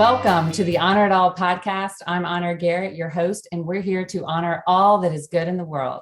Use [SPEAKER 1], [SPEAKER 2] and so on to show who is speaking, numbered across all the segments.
[SPEAKER 1] Welcome to the Honor It All podcast. I'm Honor Garrett, your host, and we're here to honor all that is good in the world.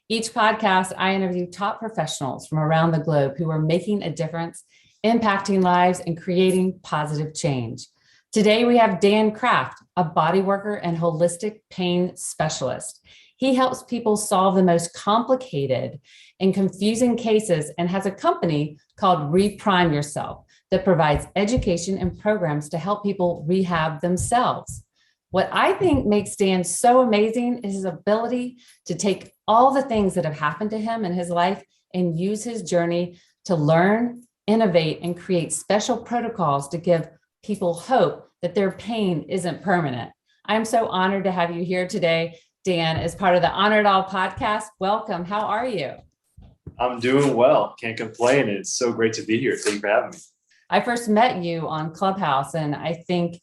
[SPEAKER 1] Each podcast, I interview top professionals from around the globe who are making a difference, impacting lives, and creating positive change. Today, we have Dan Craft, a bodyworker and holistic pain specialist. He helps people solve the most complicated and confusing cases and has a company called Reprime Yourself that provides education and programs to help people rehab themselves. What I think makes Dan so amazing is his ability to take all the things that have happened to him in his life and use his journey to learn, innovate, and create special protocols to give people hope that their pain isn't permanent. I'm so honored to have you here today, Dan, as part of the Honor It All podcast. Welcome. How are you?
[SPEAKER 2] I'm doing well. Can't complain. It's so great to be here. Thank you for having me.
[SPEAKER 1] I first met you on Clubhouse, and I think,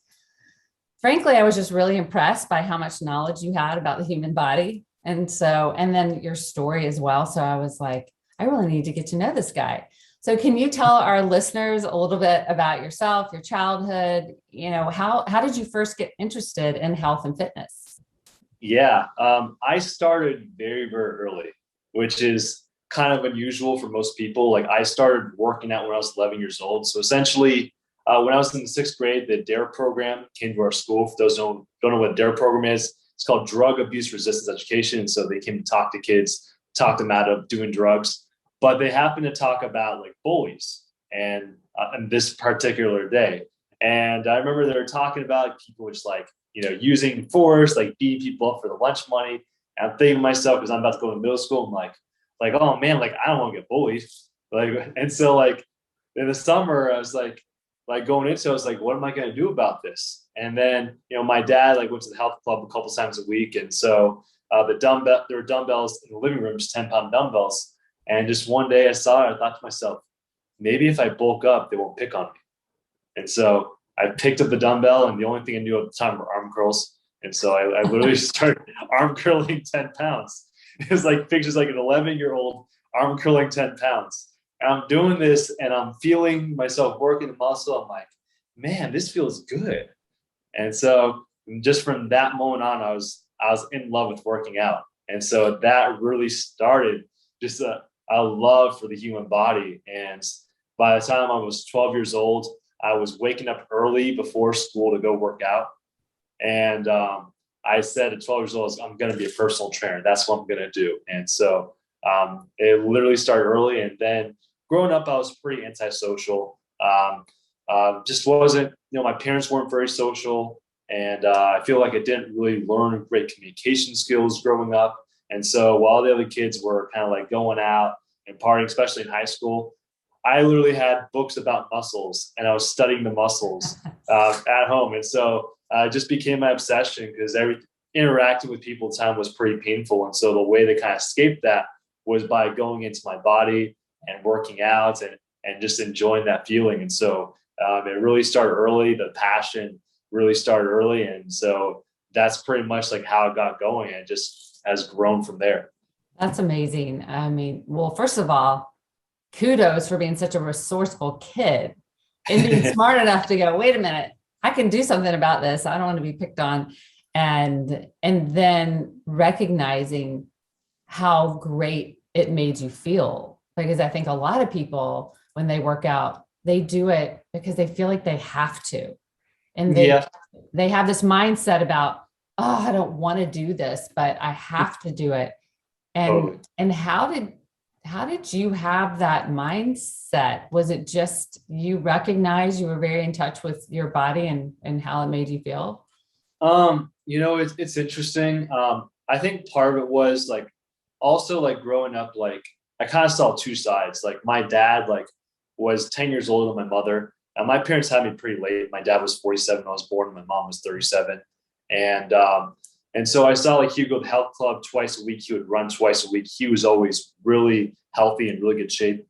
[SPEAKER 1] frankly, I was just really impressed by how much knowledge you had about the human body. And then your story as well. So I was like, I really need to get to know this guy. So can you tell our listeners a little bit about yourself, your childhood? How did you first get interested in health and fitness?
[SPEAKER 2] Yeah, I started very, very early, which is kind of unusual for most people. Like I started working out when I was 11 years old. So essentially, when I was in the sixth grade, the DARE program came to our school. For those who don't know what DARE program is, it's called Drug Abuse Resistance Education. And so they came to talk to kids, talk them out of doing drugs. But they happened to talk about like bullies and on this particular day. And I remember they were talking about people just like, using force, like beating people up for the lunch money. And I'm thinking to myself, because I'm about to go to middle school, I'm like, oh man, like I don't want to get bullied. And so like in the summer, I was like going into, I was like, what am I going to do about this? And then, my dad like went to the health club a couple times a week. And so there were dumbbells in the living room, just 10-pound dumbbells. And just one day I saw it, I thought to myself, maybe if I bulk up, they won't pick on me. And so I picked up the dumbbell, and the only thing I knew at the time were arm curls. And so I literally started arm curling 10 pounds. It was like pictures like an 11-year-old arm curling 10 pounds. And I'm doing this and I'm feeling myself working the muscle. I'm like, man, this feels good. And so just from that moment on, I was in love with working out. And so that really started just a love for the human body. And by the time I was 12 years old, I was waking up early before school to go work out. And I said at 12 years old, I'm going to be a personal trainer. That's what I'm going to do. And so it literally started early. And then growing up, I was pretty antisocial. Just wasn't, my parents weren't very social. And I feel like I didn't really learn great communication skills growing up. And so while the other kids were kind of like going out and partying, especially in high school, I literally had books about muscles and I was studying the muscles at home. And so it just became my obsession because interacting with people at the time was pretty painful. And so the way to kind of escape that was by going into my body and working out and just enjoying that feeling. And so it really started early. The passion really started early. And so that's pretty much like how it got going, and just has grown from there.
[SPEAKER 1] That's amazing. I mean, well, first of all, kudos for being such a resourceful kid and being smart enough to go, wait a minute, I can do something about this. I don't want to be picked on. And then recognizing how great it made you feel. Because I think a lot of people, when they work out, they do it because they feel like they have to. And they have this mindset about, oh, I don't want to do this, but I have to do it. And how did you have that mindset? Was it just you recognized you were very in touch with your body and how it made you feel?
[SPEAKER 2] It's interesting. I think part of it was like also like growing up, like I kind of saw two sides. Like my dad like was 10 years older than my mother. And my parents had me pretty late. My dad was 47 when I was born, and my mom was 37. And so I saw like he would go to the health club twice a week. He would run twice a week. He was always really healthy and really good shape.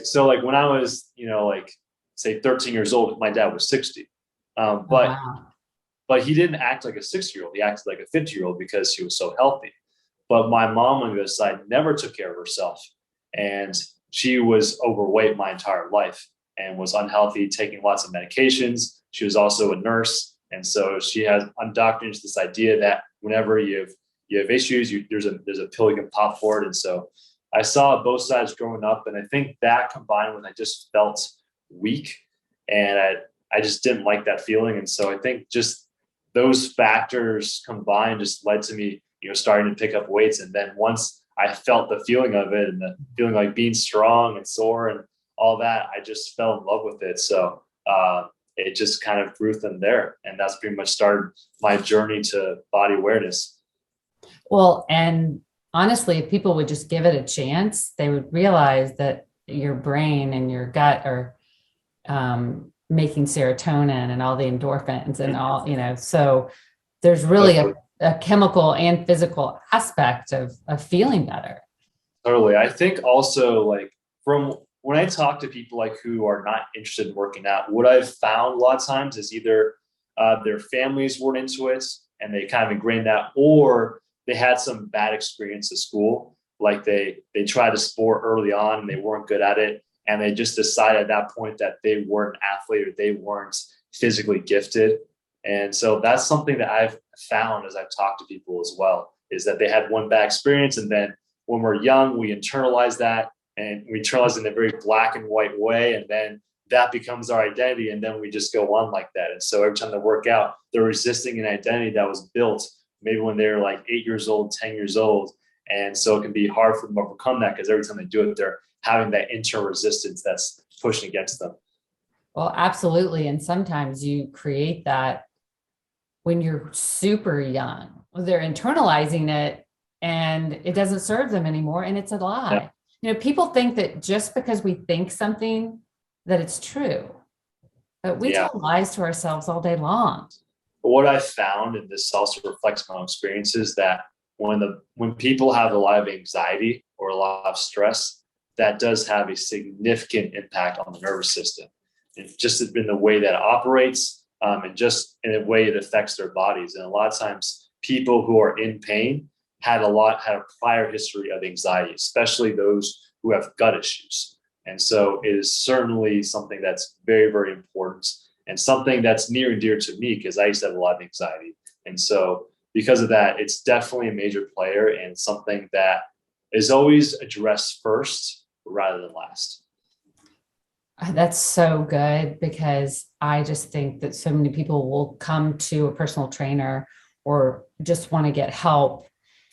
[SPEAKER 2] So when I was, say 13 years old, my dad was 60. But he didn't act like a 60-year-old. He acted like a 50-year-old because he was so healthy. But my mom on the other side never took care of herself. And she was overweight my entire life and was unhealthy, taking lots of medications, She was also a nurse. And so she has indoctrinated this idea that whenever you have issues, there's a pill you can pop for it. And so I saw both sides growing up. And I think that combined with I just felt weak and I just didn't like that feeling. And so I think just those factors combined just led to me, starting to pick up weights. And then once I felt the feeling of it and the feeling like being strong and sore and all that, I just fell in love with it. So it just kind of grew from there. And that's pretty much started my journey to body awareness.
[SPEAKER 1] Well, and honestly, if people would just give it a chance, they would realize that your brain and your gut are making serotonin and all the endorphins and all, so there's really a chemical and physical aspect of feeling better.
[SPEAKER 2] Totally. I think also like from when I talk to people like who are not interested in working out, what I've found a lot of times is either their families weren't into it and they kind of ingrained that, or they had some bad experience at school. Like they tried a sport early on and they weren't good at it. And they just decided at that point that they weren't an athlete or they weren't physically gifted. And so that's something that I've found as I've talked to people as well, is that they had one bad experience. And then when we're young, we internalize that and we internalize it in a very black and white way. And then that becomes our identity. And then we just go on like that. And so every time they work out, they're resisting an identity that was built maybe when they were like 8 years old, 10 years old. And so it can be hard for them to overcome that because every time they do it, they're having that internal resistance that's pushing against them.
[SPEAKER 1] Well, absolutely. And sometimes you create that when you're super young. They're internalizing it and it doesn't serve them anymore. And it's a lie. Yeah. People think that just because we think something, that it's true. But we tell lies to ourselves all day long.
[SPEAKER 2] But what I found, and this also reflects my own experiences, that when people have a lot of anxiety or a lot of stress, that does have a significant impact on the nervous system. And just in the way that it operates, and just in a way it affects their bodies. And a lot of times people who are in pain had a prior history of anxiety, especially those who have gut issues. And so it is certainly something that's very, very important and something that's near and dear to me because I used to have a lot of anxiety. And so because of that, it's definitely a major player and something that is always addressed first rather than last.
[SPEAKER 1] That's so good because I just think that so many people will come to a personal trainer or just want to get help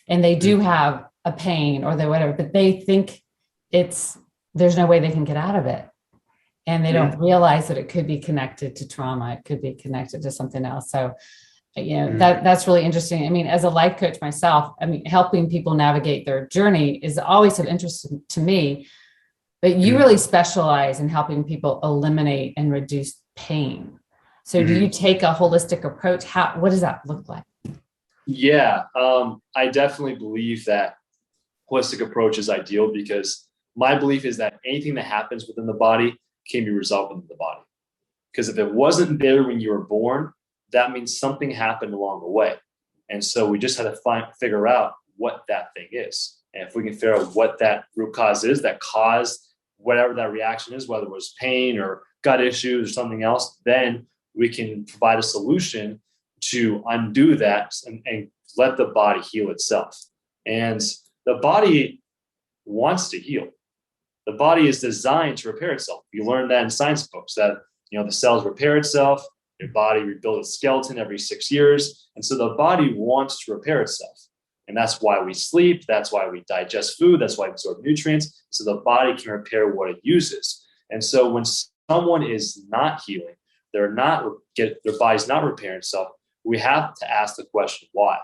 [SPEAKER 1] and they do have a pain or whatever, but they think there's no way they can get out of it. And they don't realize that it could be connected to trauma. It could be connected to something else. So, that's really interesting. I mean, as a life coach myself, helping people navigate their journey is always of interest to me, but you really specialize in helping people eliminate and reduce pain. So do you take a holistic approach? What does that look like?
[SPEAKER 2] Yeah, I definitely believe that holistic approach is ideal because my belief is that anything that happens within the body can be resolved within the body. Because if it wasn't there when you were born, that means something happened along the way. And so we just had to figure out what that thing is. And if we can figure out what that root cause is that caused whatever that reaction is, whether it was pain or gut issues or something else, then we can provide a solution to undo that and let the body heal itself. And the body wants to heal. The body is designed to repair itself. You learn that in science books that, the cells repair itself. Your body rebuilds its skeleton every 6 years. And so the body wants to repair itself. And that's why we sleep. That's why we digest food. That's why we absorb nutrients. So the body can repair what it uses. And so when someone is not healing, their body's not repairing itself, we have to ask the question, why?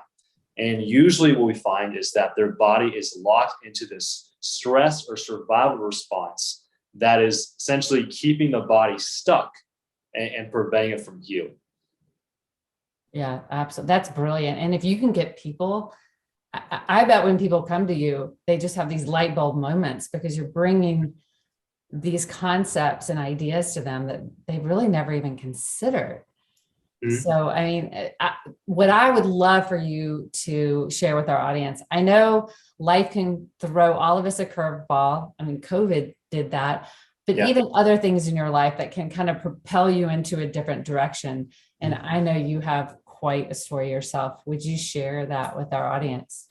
[SPEAKER 2] And usually what we find is that their body is locked into this stress or survival response that is essentially keeping the body stuck and preventing it from healing.
[SPEAKER 1] Yeah, absolutely. That's brilliant. And if you can get people, I bet when people come to you, they just have these light bulb moments because you're bringing these concepts and ideas to them that they've really never even considered. So, what I would love for you to share with our audience, I know life can throw all of us a curveball. COVID did that, but even other things in your life that can kind of propel you into a different direction. And I know you have quite a story yourself. Would you share that with our audience?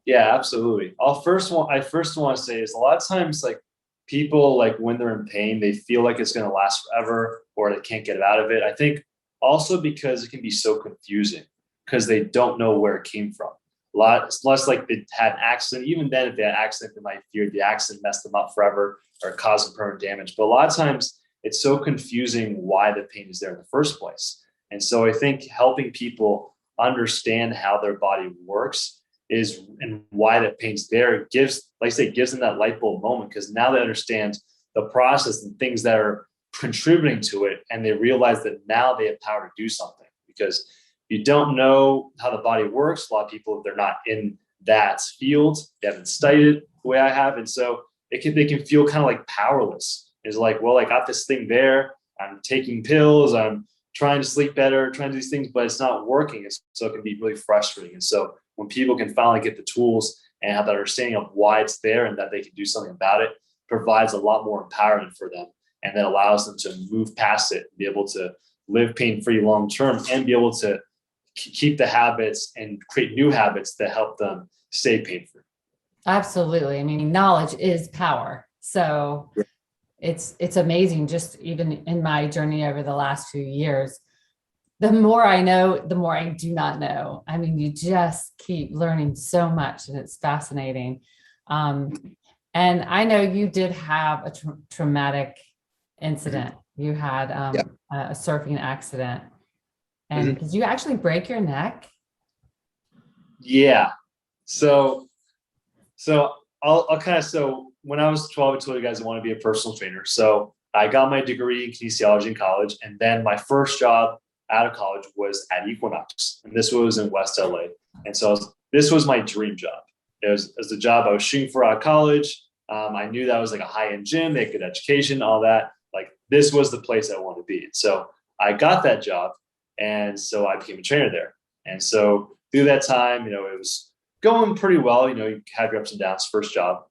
[SPEAKER 2] Yeah, absolutely. I first want to say is a lot of times like people, like when they're in pain, they feel like it's going to last forever or they can't get out of it. I think also because it can be so confusing because they don't know where it came from. It's less like they had an accident. Even then, if they had an accident, they might fear the accident messed them up forever or caused them permanent damage. But a lot of times it's so confusing why the pain is there in the first place. And so I think helping people understand how their body works is and why that pain's there gives them that light bulb moment, because now they understand the process and things that are contributing to it, and they realize that now they have power to do something. Because you don't know how the body works. A lot of people, they're not in that field, they haven't studied it the way I have, and so they can feel kind of like powerless. It's like, well, I got this thing there, I'm taking pills, I'm trying to sleep better, trying to do these things, but it's not working. So it can be really frustrating. And so when people can finally get the tools and have that understanding of why it's there and that they can do something about it, provides a lot more empowerment for them, and that allows them to move past it, be able to live pain-free long-term, and be able to keep the habits and create new habits that help them stay pain-free.
[SPEAKER 1] Absolutely. I mean, knowledge is power. So it's amazing. Just even in my journey over the last few years, the more I know, the more I do not know. I mean, you just keep learning so much, and it's fascinating. And I know you did have a traumatic incident. You had a surfing accident. And did you actually break your neck?
[SPEAKER 2] Yeah. So when I was 12, I told you guys I want to be a personal trainer. So I got my degree in kinesiology in college. And then my first job out of college was at Equinox. And this was in West LA. And so this was my dream job. It was the job I was shooting for out of college. I knew that was like a high-end gym, they had good education, all that. Like this was the place I wanted to be. So I got that job. And so I became a trainer there. And so through that time, it was going pretty well. You have your ups and downs, first job,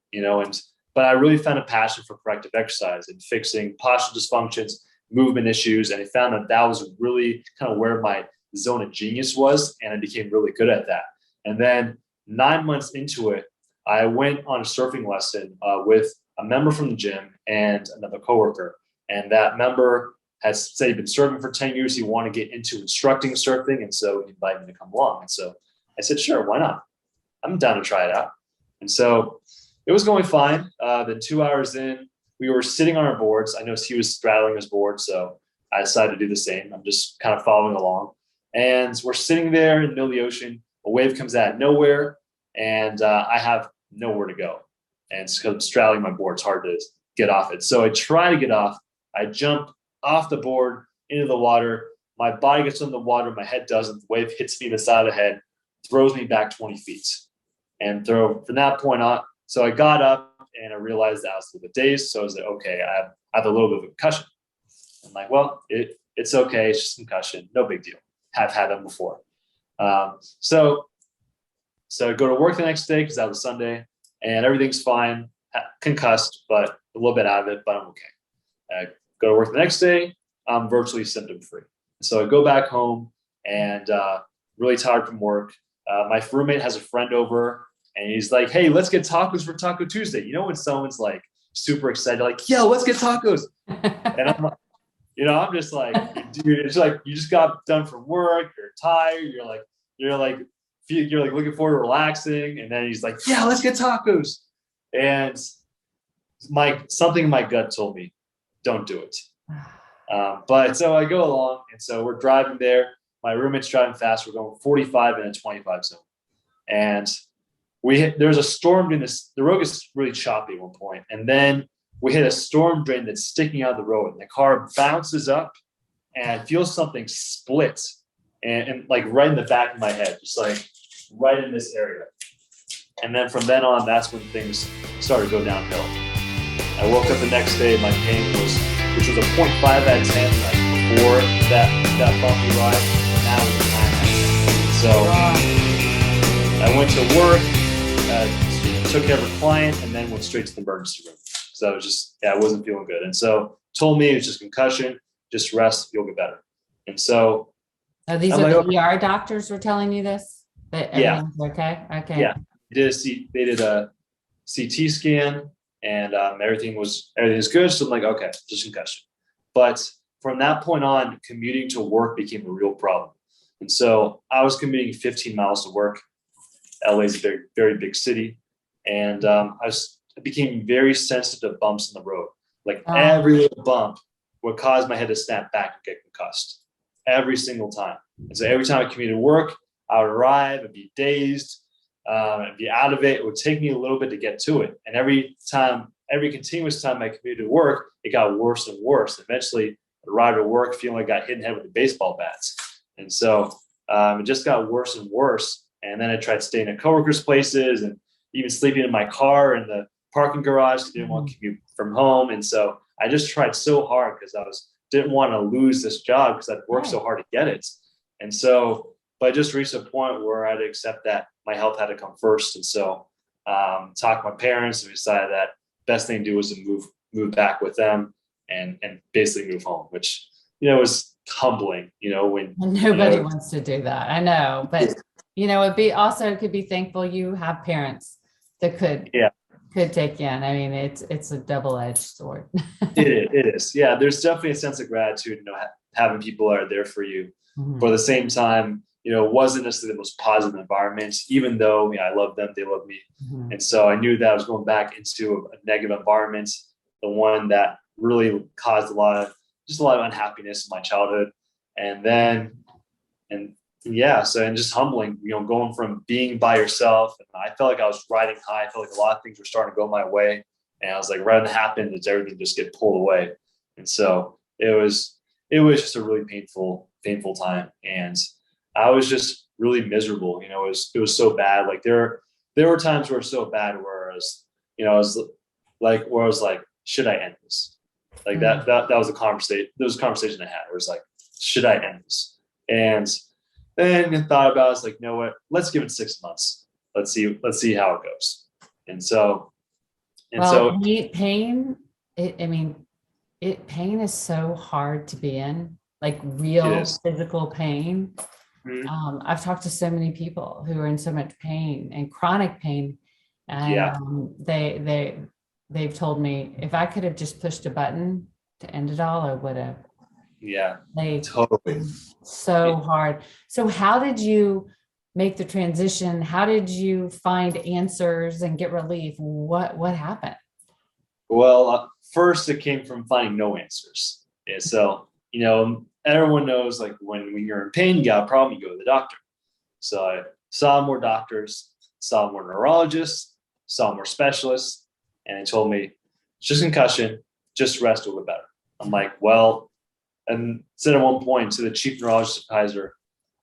[SPEAKER 2] but I really found a passion for corrective exercise and fixing postural dysfunctions, movement issues. And I found that was really kind of where my zone of genius was. And I became really good at that. And then 9 months into it, I went on a surfing lesson with a member from the gym and another coworker. And that member has said he'd been surfing for 10 years. He wanted to get into instructing surfing. And so he invited me to come along. And so I said, sure, why not? I'm down to try it out. And so it was going fine. Then 2 hours in, we were sitting on our boards. I noticed he was straddling his board. So I decided to do the same. I'm just kind of following along. And we're sitting there in the middle of the ocean. A wave comes out of nowhere. And I have nowhere to go. And it's because I'm straddling my board. It's hard to get off it. So I try to get off. I jump off the board into the water. My body gets on the water. My head doesn't. The wave hits me in the side of the head, throws me back 20 feet. And from that point on, so I got up and I realized that I was a little bit dazed. So I was like, okay, I have a little bit of a concussion. I'm like, well, it's okay. It's just concussion. No big deal. Have had them before. So I go to work the next day because that was Sunday and everything's fine, concussed, but a little bit out of it, but I'm okay. I go to work the next day, I'm virtually symptom free. So I go back home and really tired from work. My roommate has a friend over and he's like, hey, let's get tacos for Taco Tuesday. When someone's like super excited, like, yo, let's get tacos. And I'm like, I'm just like, dude, it's like, you just got done from work. You're tired. You're like looking forward to relaxing. And then he's like, yeah, let's get tacos. And something in my gut told me, don't do it. But so I go along. And so we're driving there. My roommate's driving fast. We're going 45 in a 25 zone. And there's a storm doing this. The road is really choppy at one point. And then we hit a storm drain that's sticking out of the road. And the car bounces up and I feel something split and like right in the back of my head, just like right in this area. And then from then on, that's when things started to go downhill. I woke up the next day, my pain which was a 0.5 out of 10 like before that bumpy ride, now it was 9 out of 10. So I went to work, took care of a client, and then went straight to the emergency room because because I was just, I wasn't feeling good. And so told me it was just concussion, just rest, you'll get better. And so
[SPEAKER 1] these
[SPEAKER 2] I'm
[SPEAKER 1] are
[SPEAKER 2] like,
[SPEAKER 1] the
[SPEAKER 2] okay.
[SPEAKER 1] ER doctors were telling you this, that
[SPEAKER 2] Yeah.
[SPEAKER 1] everything's okay? Okay.
[SPEAKER 2] Yeah. They did a CT scan, and everything was good. So I'm like, okay, just concussion. But from that point on, commuting to work became a real problem. And so I was commuting 15 miles to work. LA is a very, very big city. And I became very sensitive to bumps in the road. Like every little bump would cause my head to snap back and get concussed every single time. And so every time I commuted to work, I would arrive, I'd be dazed, I'd be out of it. It would take me a little bit to get to it. And every continuous time I commuted to work, it got worse and worse. Eventually, I'd arrive at work feeling like I got hit in the head with the baseball bats. And so it just got worse and worse. And then I tried staying at coworkers' places and even sleeping in my car in the parking garage because I didn't want to commute from home. And so I just tried so hard because didn't want to lose this job because I'd worked so hard to get it. And so, but I just reached a point where I had to accept that my health had to come first. And so talked to my parents and we decided that best thing to do was to move back with them and basically move home, which, was humbling, when
[SPEAKER 1] nobody wants to do that. I know, but it could be thankful you have parents that could take you in. I mean, it's a double-edged sword.
[SPEAKER 2] It is. Yeah. There's definitely a sense of gratitude, having people that are there for you.
[SPEAKER 1] Mm-hmm.
[SPEAKER 2] But at the same time, it wasn't necessarily the most positive environment, even though I love them, they love me.
[SPEAKER 1] Mm-hmm.
[SPEAKER 2] And so I knew that I was going back into a negative environment, the one that really caused a lot of unhappiness in my childhood. And just humbling, going from being by yourself. And I felt like I was riding high. I felt like a lot of things were starting to go my way. And I was like, right when it happened, does everything just get pulled away? And so it was just a really painful time. And I was just really miserable. It was so bad. Like there were times where it was so bad where I was like, should I end this? Like that was a conversation. There was a conversation I had where it's like, should I end this? And then I thought about it. I was like, you know what? Let's give it 6 months. Let's see how it goes.
[SPEAKER 1] Pain. Pain is so hard to be in, like real physical pain.
[SPEAKER 2] Mm-hmm.
[SPEAKER 1] I've talked to so many people who are in so much pain and chronic pain, and they've told me if I could have just pushed a button to end it all, I would have.
[SPEAKER 2] Yeah,
[SPEAKER 1] totally. So hard. So how did you make the transition? How did you find answers and get relief? What happened?
[SPEAKER 2] Well, first it came from finding no answers. And so, everyone knows like when you're in pain, you got a problem, you go to the doctor. So I saw more doctors, saw more neurologists, saw more specialists, and they told me, it's just concussion, just rest, will get better. I'm like, well, and said at one point to the chief neurologist advisor,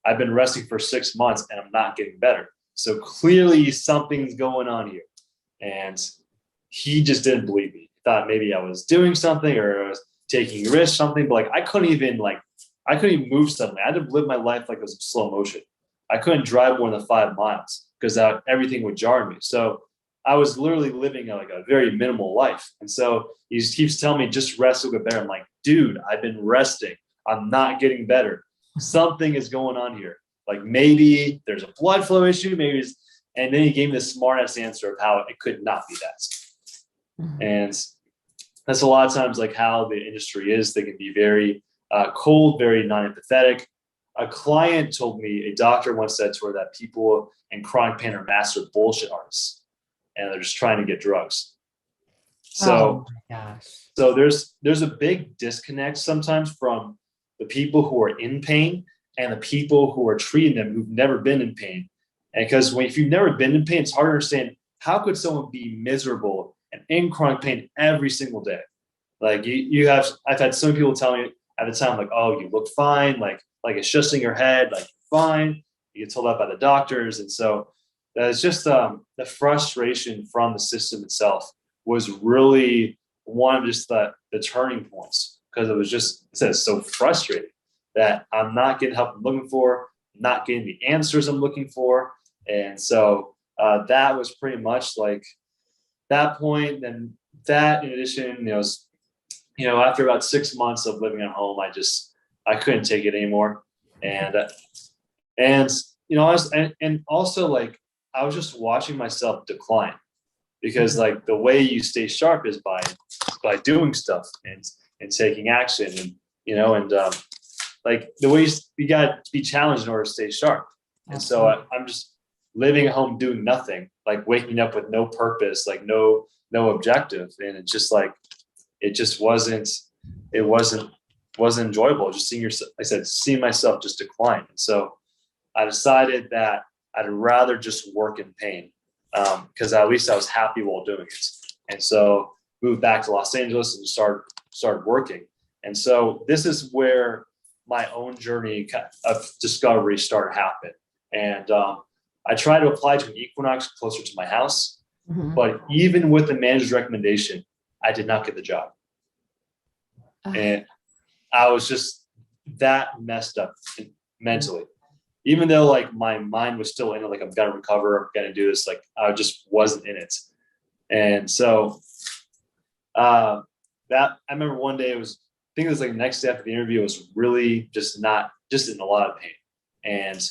[SPEAKER 2] I've been resting for 6 months and I'm not getting better. So clearly something's going on here. And he just didn't believe me. He thought maybe I was doing something or I was taking risks, something, but like I couldn't even move suddenly. I had to live my life like it was in slow motion. I couldn't drive more than 5 miles because everything would jar me. So I was literally living like a very minimal life. And so he just keeps telling me, just rest, will get better. I'm like, dude, I've been resting. I'm not getting better. Something is going on here. Like maybe there's a blood flow issue, and then he gave me the smart ass answer of how it could not be that. Mm-hmm. And that's a lot of times like how the industry is. They can be very cold, very non-empathetic. A client told me, a doctor once said to her that people in chronic pain are master bullshit artists. And they're just trying to get drugs. So,
[SPEAKER 1] oh my gosh.
[SPEAKER 2] So there's a big disconnect sometimes from the people who are in pain and the people who are treating them who've never been in pain. And because if you've never been in pain, it's hard to understand how could someone be miserable and in chronic pain every single day. Like I've had some people tell me at the time, like, oh, you look fine, like it's just in your head, like you're fine. You get told that by the doctors, and so. It's just the frustration from the system itself was really one of just the turning points, because it was just so frustrating that I'm not getting help I'm looking for, not getting the answers I'm looking for. And so that was pretty much like that point. Then that in addition, after about 6 months of living at home, I couldn't take it anymore. And also like, I was just watching myself decline, because like the way you stay sharp is by doing stuff and taking action, and like the way you got to be challenged in order to stay sharp. And so I'm just living at home doing nothing, like waking up with no purpose, like no objective. And it just like, it wasn't enjoyable. Just seeing myself just decline. And so I decided that I'd rather just work in pain, because at least I was happy while doing it. And so moved back to Los Angeles and started working. And so this is where my own journey of discovery started happening. And I tried to apply to an Equinox closer to my house, but even with the manager's recommendation, I did not get the job. And I was just that messed up mentally. Even though like my mind was still in it, like I'm gonna recover, I'm gonna do this, like I just wasn't in it. And so I remember one day I think it was like the next day after the interview, I was really just in a lot of pain. And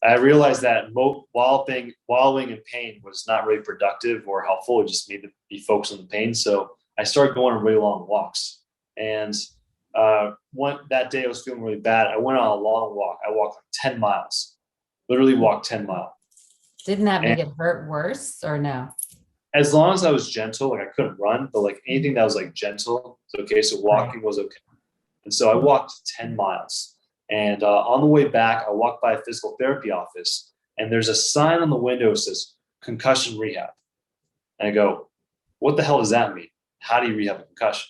[SPEAKER 2] I realized that wallowing in pain was not really productive or helpful. It just made me be focused on the pain. So I started going on really long walks. And that day I was feeling really bad. I went on a long walk. I walked like 10 miles, literally walked 10 miles.
[SPEAKER 1] Didn't that make it hurt worse or no?
[SPEAKER 2] As long as I was gentle, like I couldn't run, but like anything that was like gentle, it's okay. So walking was okay. And so I walked 10 miles. And on the way back, I walked by a physical therapy office, and there's a sign on the window that says Concussion Rehab. And I go, what the hell does that mean? How do you rehab a concussion?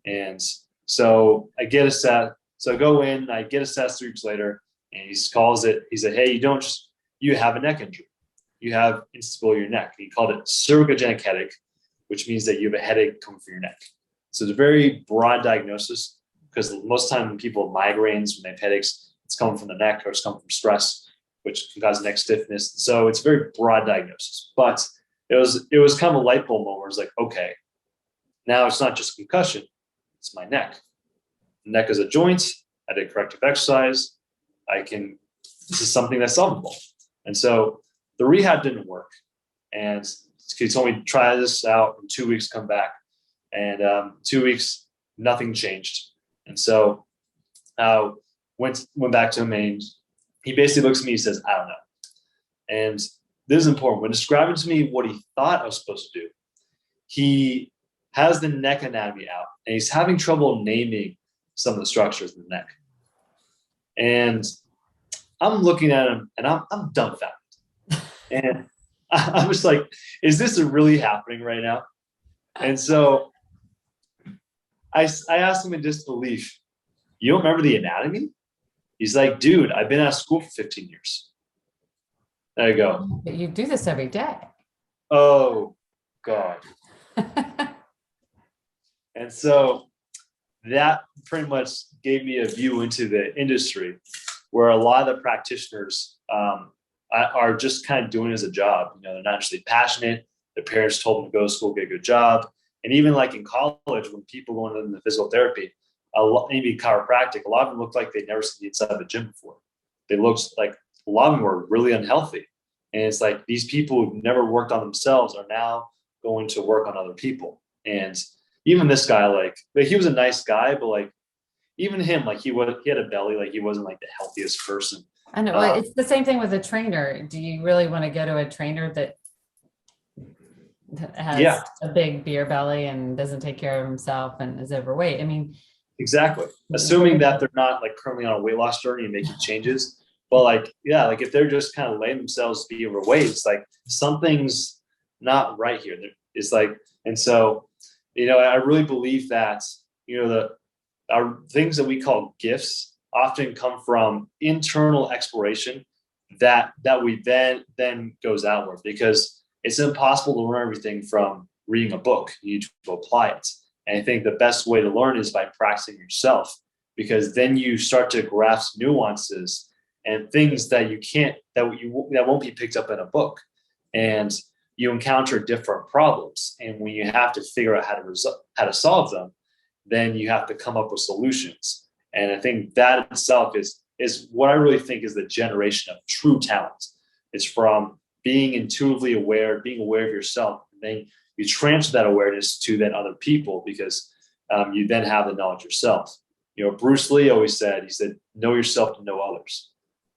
[SPEAKER 2] And so I get assessed. So I go in, I get assessed 3 weeks later, and he calls it, he said, hey, you have a neck injury. You have instability in your neck. He called it cervicogenic headache, which means that you have a headache coming from your neck. So it's a very broad diagnosis, because most of the time when people have migraines, when they have headaches, it's coming from the neck or it's coming from stress, which can cause neck stiffness. So it's a very broad diagnosis. But it was kind of a light bulb moment where it's like, okay, now it's not just concussion, it's my neck. The neck is a joint. I did corrective exercise. This is something that's solvable. And so the rehab didn't work. And he told me, try this out in 2 weeks, come back. And 2 weeks, nothing changed. And so went back to him, and he basically looks at me and says, I don't know. And this is important. When describing to me what he thought I was supposed to do, he has the neck anatomy out, and he's having trouble naming some of the structures in the neck. And I'm looking at him, and I'm dumbfounded. And I was like, is this really happening right now? And so I asked him in disbelief, you don't remember the anatomy? He's like, dude, I've been out of school for 15 years. There you go.
[SPEAKER 1] But you do this every day.
[SPEAKER 2] Oh, God. And so that pretty much gave me a view into the industry, where a lot of the practitioners are just kind of doing it as a job. They're not actually passionate. Their parents told them to go to school, get a good job. And even like in college, when people go into physical therapy, maybe chiropractic, a lot of them looked like they'd never seen the inside of a gym before. They looked like a lot of them were really unhealthy. And it's like these people who've never worked on themselves are now going to work on other people. And even this guy, like he was a nice guy, but like even him, like he had a belly, like he wasn't like the healthiest person.
[SPEAKER 1] I know. Well, it's the same thing with a trainer. Do you really want to go to a trainer that has a big beer belly and doesn't take care of himself and is overweight? I mean,
[SPEAKER 2] exactly. Assuming that they're not like currently on a weight loss journey and making changes, but like, yeah, like if they're just kind of letting themselves be overweight, it's like something's not right here. It's like, and so, I really believe that, our things that we call gifts often come from internal exploration that we then goes outward, because it's impossible to learn everything from reading a book. You need to apply it. And I think the best way to learn is by practicing yourself, because then you start to grasp nuances and things that that won't be picked up in a book. And you encounter different problems. And when you have to figure out how to solve them, then you have to come up with solutions. And I think that itself is what I really think is the generation of true talent. It's from being intuitively aware, being aware of yourself, and then you transfer that awareness to then other people, because you then have the knowledge yourself. Bruce Lee always said, know yourself to know others.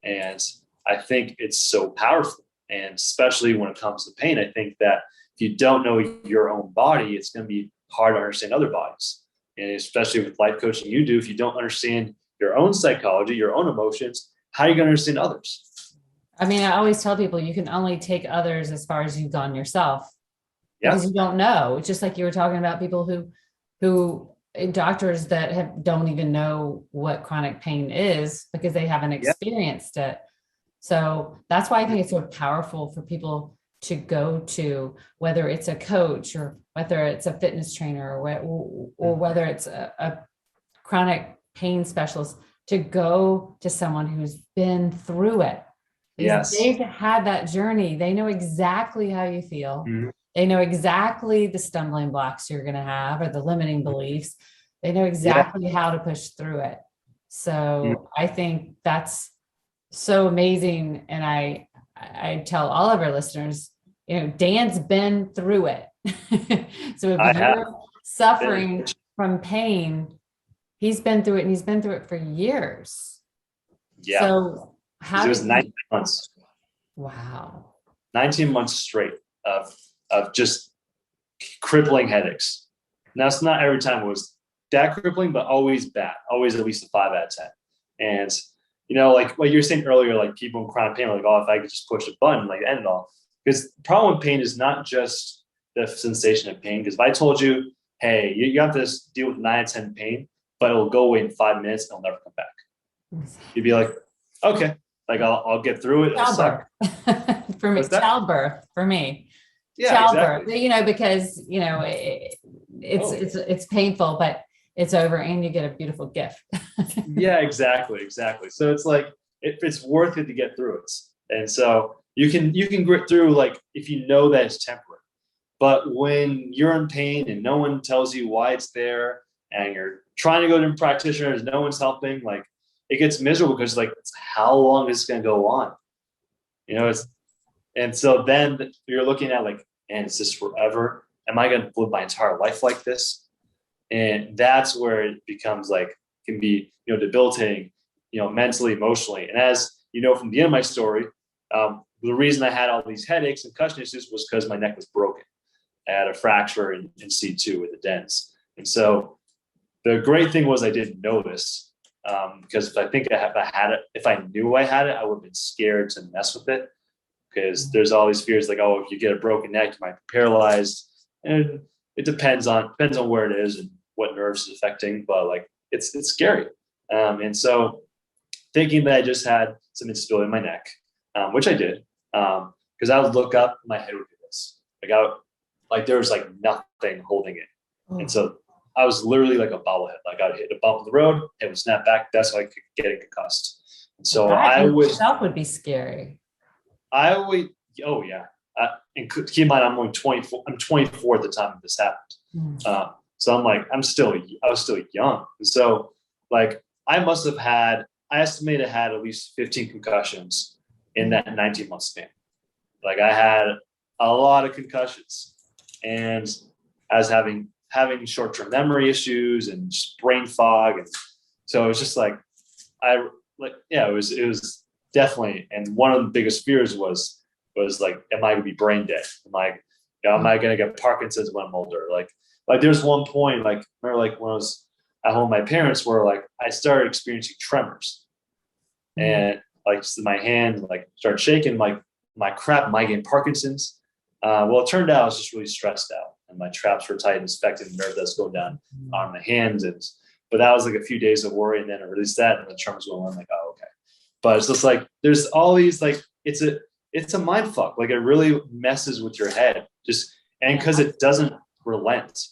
[SPEAKER 2] And I think it's so powerful. And especially when it comes to pain, I think that if you don't know your own body, it's going to be hard to understand other bodies. And especially with life coaching you do, if you don't understand your own psychology, your own emotions, how are you going to understand others?
[SPEAKER 1] I mean, I always tell people you can only take others as far as you've gone yourself. Because you don't know. It's just like you were talking about people who doctors that don't even know what chronic pain is because they haven't experienced it. So that's why I think it's so powerful for people to go to, whether it's a coach or whether it's a fitness trainer or whether it's a chronic pain specialist, to go to someone who's been through it. Because they've had that journey. They know exactly how you feel. Mm-hmm. They know exactly the stumbling blocks you're going to have or the limiting beliefs. They know exactly how to push through it. So I think that's so amazing. And I tell all of our listeners, Dan's been through it. So if you're suffering from pain, he's been through it, and he's been through it for years. Yeah. So
[SPEAKER 2] it was 19 months.
[SPEAKER 1] Wow.
[SPEAKER 2] 19 months straight of just crippling headaches. Now, it's not every time it was that crippling, but always bad, always at least a 5 out of 10. And, like what you were saying earlier, like people in chronic pain are like, oh, if I could just push a button, like end it all. Because the problem with pain is not just the sensation of pain. Because if I told you, hey, you have to deal with 9 out of 10 pain, but it'll go away in 5 minutes and it'll never come back. You'd be like, okay, like I'll get through it.
[SPEAKER 1] Childbirth. For me, childbirth for me.
[SPEAKER 2] Yeah,
[SPEAKER 1] childbirth,
[SPEAKER 2] exactly.
[SPEAKER 1] Because it's painful, but it's over and you get a beautiful gift.
[SPEAKER 2] Yeah, exactly. So it's like it's worth it to get through it. And so you can grit through, like, if you know that it's temporary. But when you're in pain and no one tells you why it's there, and you're trying to go to practitioners, no one's helping, like, it gets miserable because, like, how long is this going to go on? And so then you're looking at, like, and is this forever? Am I going to live my entire life like this? And that's where it becomes can be, debilitating, mentally, emotionally. And as you know, from the end of my story, the reason I had all these headaches and concussion issues was because my neck was broken. I had a fracture in C2 with the dents. And so the great thing was I didn't know this, because if I knew I had it, I would have been scared to mess with it. Because there's all these fears, like, oh, if you get a broken neck, you might be paralyzed. And it depends on where it is and what nerves is affecting, but it's scary. And so thinking that I just had some instability in my neck, which I did, because I would look up, my head would do this. There was nothing holding it. Oh. And so I was literally like a bobblehead. Like, I would hit a bump in the road, it would snap back. That's how I could get it concussed. And so
[SPEAKER 1] that would be scary.
[SPEAKER 2] Oh yeah. And keep in mind, I'm only 24. I'm 24 at the time this happened. So I was still young. And so I estimate I had at least 15 concussions in that 19-month span. I had a lot of concussions, and I was having short-term memory issues and just brain fog. And so it was just it was definitely. And one of the biggest fears was am I going to be brain dead? Am I going to get Parkinson's when I'm older? There's one point, remember when I was at home with my parents, where I started experiencing tremors, and my hand started shaking, my crap, am I getting Parkinson's? Well, it turned out I was just really stressed out, and my traps were tight and infected, and nerve that's going down on my hands. But that was a few days of worry, and then I released that, and the tremors went on. Oh, okay. But it's just there's all these it's a mind fuck. It really messes with your head, because it doesn't relent.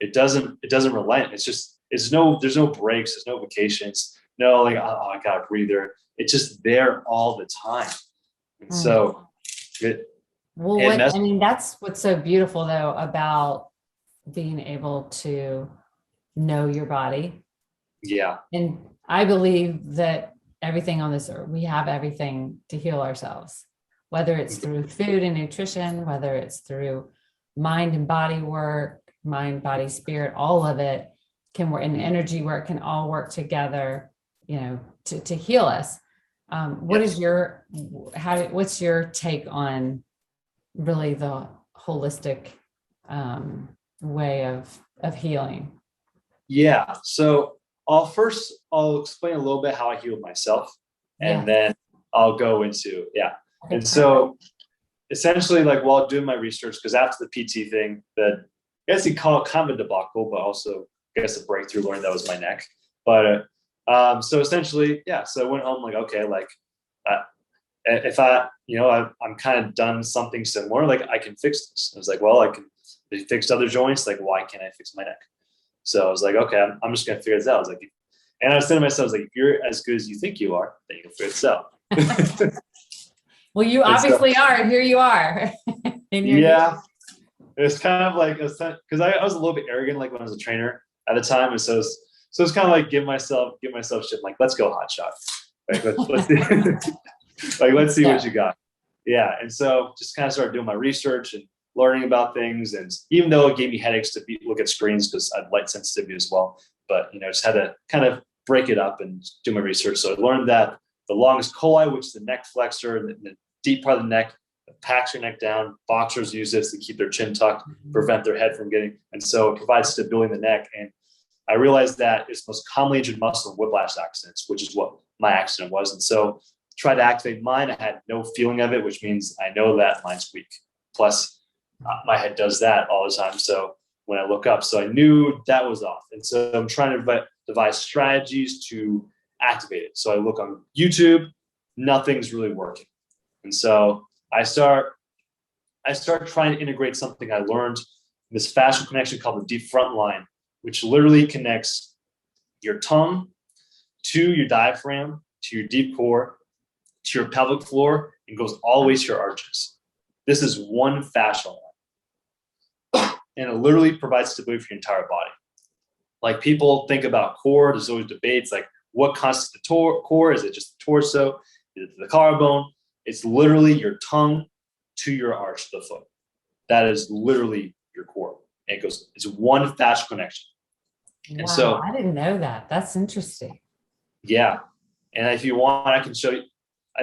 [SPEAKER 2] It doesn't relent. There's no breaks. There's no vacations. No, I got a breather. It's just there all the time. And so
[SPEAKER 1] Well,
[SPEAKER 2] And
[SPEAKER 1] I mean, that's what's so beautiful though about being able to know your body.
[SPEAKER 2] yeah,
[SPEAKER 1] And I believe that everything on this earth, we have everything to heal ourselves, whether it's through food and nutrition, whether it's through mind and body work, mind, body, spirit, all of it can work, and energy work can all work together, to heal us. What
[SPEAKER 2] yes.
[SPEAKER 1] is what's your take on really the holistic way of healing?
[SPEAKER 2] Yeah. So I'll explain a little bit how I healed myself, and
[SPEAKER 1] Yeah.
[SPEAKER 2] then I'll go into, yeah.
[SPEAKER 1] Okay,
[SPEAKER 2] And
[SPEAKER 1] perfect.
[SPEAKER 2] so essentially, like while doing my research, because after the PT thing, that I guess you call it kind of a debacle, but also I guess a breakthrough, learning that was my neck. But so essentially, yeah. So I went home like, okay, like uh, if I'm kind of done something similar, like I can fix this. I was like, well, I can fix other joints. Like, why can't I fix my neck? So I was like, okay, I'm just gonna figure this out. I was like, and I was saying to myself, I was like, if you're as good as you think you are, then you can figure this out.
[SPEAKER 1] Well, you
[SPEAKER 2] And so,
[SPEAKER 1] obviously are, and here you are. And you're here.
[SPEAKER 2] yeah, it's kind of like because I was a little bit arrogant, like when I was a trainer at the time, and so it's kind of like give myself shit, like let's go hot shot, like let's see, like let's see what you got. Yeah, and so just kind of started doing my research and learning about things, and even though it gave me headaches to look at screens because I have light sensitivity as well, but just had to kind of break it up and do my research. So I learned that the longest coli, which is the neck flexor, the deep part of the neck, packs your neck down. Boxers use this to keep their chin tucked, prevent their head from getting, and so it provides stability in the neck. And I realized that it's the most commonly injured muscle in whiplash accidents, which is what my accident was. And so tried to activate mine. I had no feeling of it, which means I know that mine's weak. Plus, my head does that all the time. So when I look up, so I knew that was off. And so I'm trying to devise strategies to activate it. So I look on YouTube, nothing's really working. And so I start trying to integrate something I learned, this fascial connection called the deep front line, which literally connects your tongue to your diaphragm, to your deep core, to your pelvic floor, and goes all the way to your arches. This is one fascial line. And it literally provides stability for your entire body. Like people think about core, there's always debates like what constitutes the core? Is it just the torso? Is it the collarbone? It's literally your tongue to your arch of the foot. That is literally your core. And it's one fascial connection.
[SPEAKER 1] Wow,
[SPEAKER 2] And so,
[SPEAKER 1] I didn't know that. That's interesting.
[SPEAKER 2] yeah. And if you want, I can show you.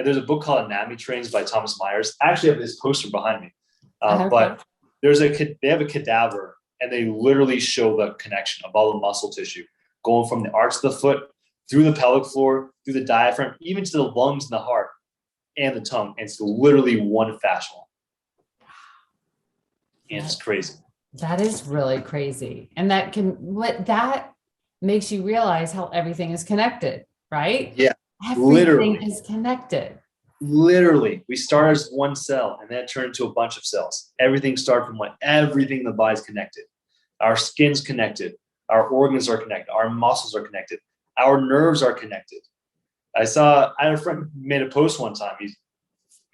[SPEAKER 2] There's a book called Anatomy Trains by Thomas Myers. I actually have this poster behind me.
[SPEAKER 1] Okay.
[SPEAKER 2] But they have a cadaver and they literally show the connection of all the muscle tissue going from the arch of the foot through the pelvic floor, through the diaphragm, even to the lungs and the heart and the tongue. And it's literally one fascial. And it's crazy.
[SPEAKER 1] That is really crazy. And that makes you realize how everything is connected, right?
[SPEAKER 2] Yeah.
[SPEAKER 1] Everything
[SPEAKER 2] Literally.
[SPEAKER 1] is connected.
[SPEAKER 2] Literally, we start as one cell and then it turned into a bunch of cells. Everything started from everything in the body's connected. Our skin's connected. Our organs are connected. Our muscles are connected. Our nerves are connected. I had a friend who made a post one time. He's